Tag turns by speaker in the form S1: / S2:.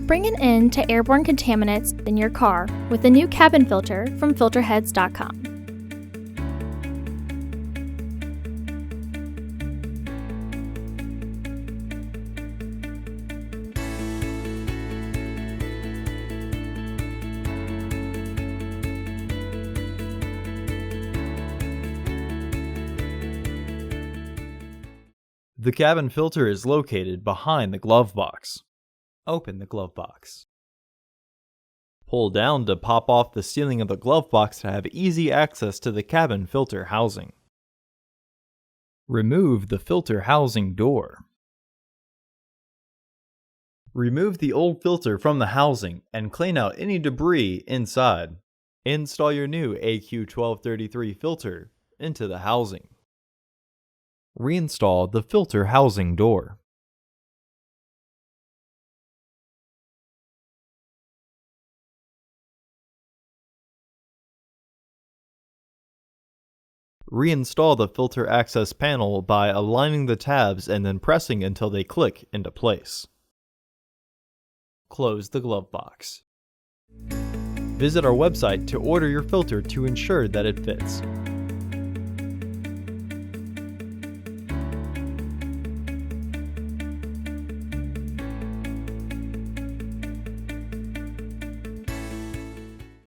S1: Bring an end to airborne contaminants in your car with a new cabin filter from Filterheads.com.
S2: The cabin filter is located behind the glove box. Open the glove box. Pull down to pop off the ceiling of the glove box to have easy access to the cabin filter housing. Remove the filter housing door. Remove the old filter from the housing and clean out any debris inside. Install your new AQ1233 filter into the housing. Reinstall the filter housing door. Reinstall the filter access panel by aligning the tabs and then pressing until they click into place. Close the glove box. Visit our website to order your filter to ensure that it fits.